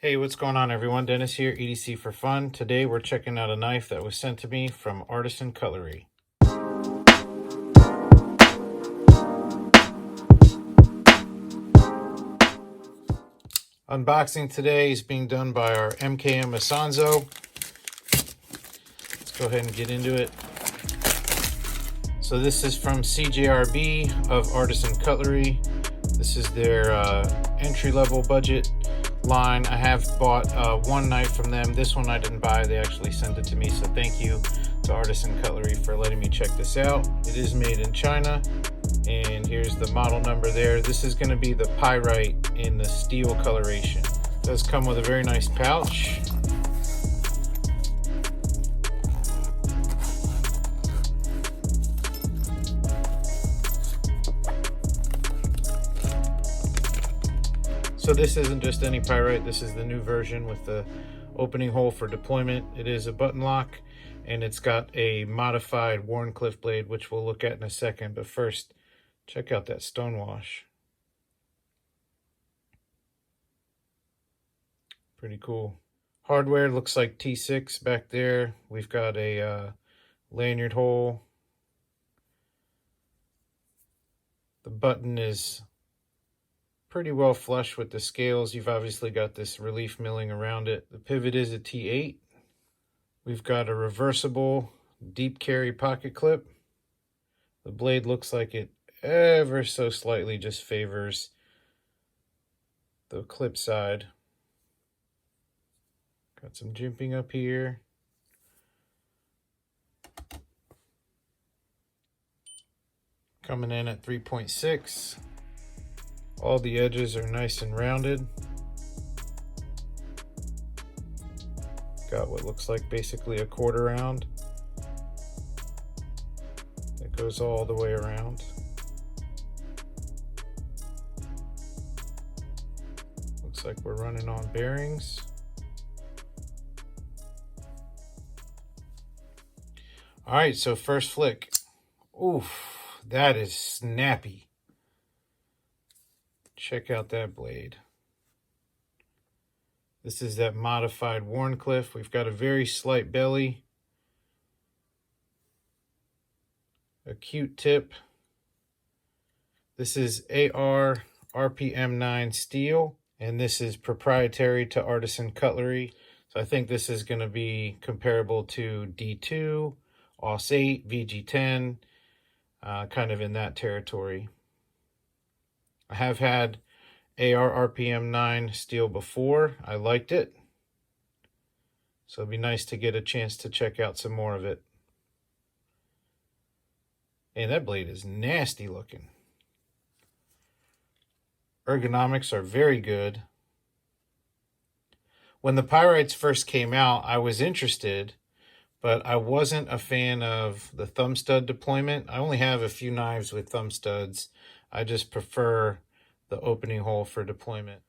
Hey, what's going on everyone? Dennis here, EDC for Fun. Today we're checking out a knife that was sent to me from Artisan Cutlery. Unboxing today is being done by our MKM Asanzo. Let's go ahead and get into it. So this is from CJRB of Artisan Cutlery. This is their entry-level budget line. I have bought one knife from them. This one I didn't buy. They actually sent it to me, so thank you to Artisan Cutlery for letting me check this out. It is made in China, and here's the model number there. This is going to be the Pyrite in the steel coloration. It does come with a very nice pouch. So this isn't just any Pyrite, this is the new version with the opening hole for deployment. It is a button lock, and it's got a modified Wharncliffe blade, which we'll look at in a second. But first, check out that stonewash. Pretty cool. Hardware looks like T6 back there. We've got a lanyard hole. The button is pretty well flush with the scales. You've obviously got this relief milling around it. The pivot is a T8. We've got a reversible deep carry pocket clip. The blade looks like it ever so slightly just favors the clip side. Got some jimping up here. Coming in at 3.6. All the edges are nice and rounded. Got what looks like basically a quarter round that goes all the way around. Looks like we're running on bearings. All right, so first flick. Oof, that is snappy. Check out that blade. This is that modified Wharncliffe. We've got a very slight belly, acute tip. This is AR RPM 9 steel, and this is proprietary to Artisan Cutlery. So I think this is going to be comparable to D2, AUS 8, VG10, kind of in that territory. I have had AR RPM 9 steel before. I liked it. So it'd be nice to get a chance to check out some more of it. And that blade is nasty looking. Ergonomics are very good. When the Pyrites first came out, I was interested, but I wasn't a fan of the thumb stud deployment. I only have a few knives with thumb studs. I just prefer the opening hole for deployment.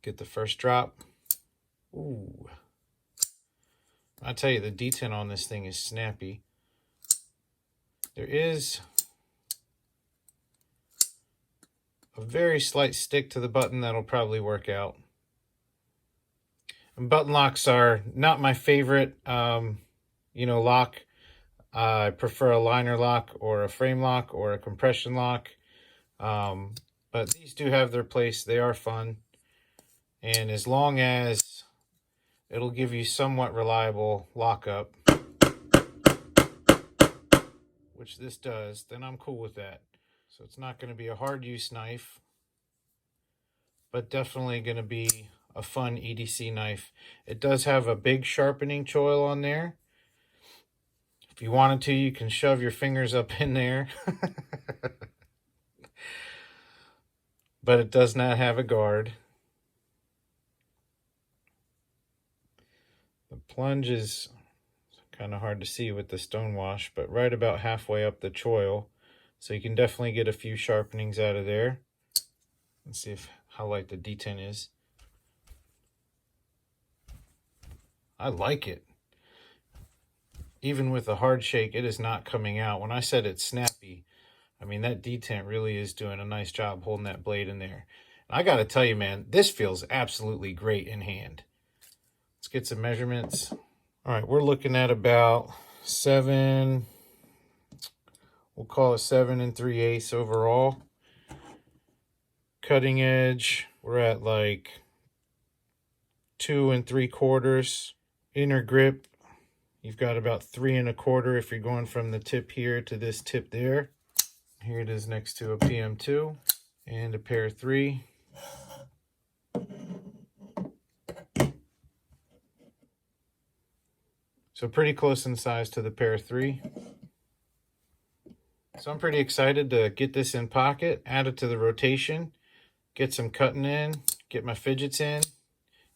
Get the first drop. Ooh. I tell you, the detent on this thing is snappy. There is a very slight stick to the button that'll probably work out. And button locks are not my favorite, lock. I prefer a liner lock or a frame lock or a compression lock. But these do have their place. They are fun. And as long as it'll give you somewhat reliable lockup, which this does, then I'm cool with that. So it's not going to be a hard use knife, but definitely going to be a fun EDC knife. It does have a big sharpening choil on there. If you wanted to, you can shove your fingers up in there. But it does not have a guard. The plunge is kind of hard to see with the stonewash, but right about halfway up the choil. So you can definitely get a few sharpenings out of there. Let's see how light the detent is. I like it. Even with a hard shake, it is not coming out. When I said it's snappy, I mean, that detent really is doing a nice job holding that blade in there. I got to tell you, man, this feels absolutely great in hand. Let's get some measurements. All right, we're looking at about 7, we'll call it 7 3/8 overall. Cutting edge, we're at like 2 3/4. Inner grip, you've got about 3 1/4 if you're going from the tip here to this tip there. Here it is next to a PM2 and a pair 3. So pretty close in size to the pair 3. So I'm pretty excited to get this in pocket, add it to the rotation, get some cutting in, get my fidgets in.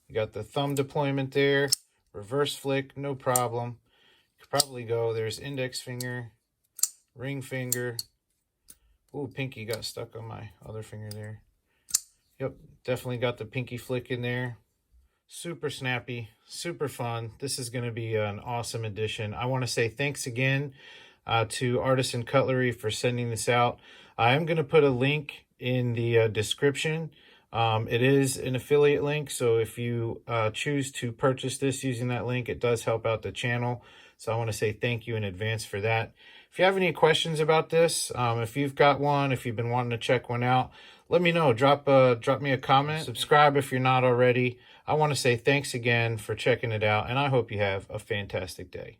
You got the thumb deployment there, reverse flick, no problem. Could probably go, there's index finger, ring finger. Ooh, pinky got stuck on my other finger there. Yep, definitely got the pinky flick in there. Super snappy, super fun. This is going to be an awesome addition. I want to say thanks again to Artisan Cutlery for sending this out. I am going to put a link in the description. It is an affiliate link, so if you choose to purchase this using that link, it does help out the channel. So I want to say thank you in advance for that. If you have any questions about this, if you've got one, if you've been wanting to check one out, let me know. Drop me a comment. Subscribe if you're not already. I want to say thanks again for checking it out, and I hope you have a fantastic day.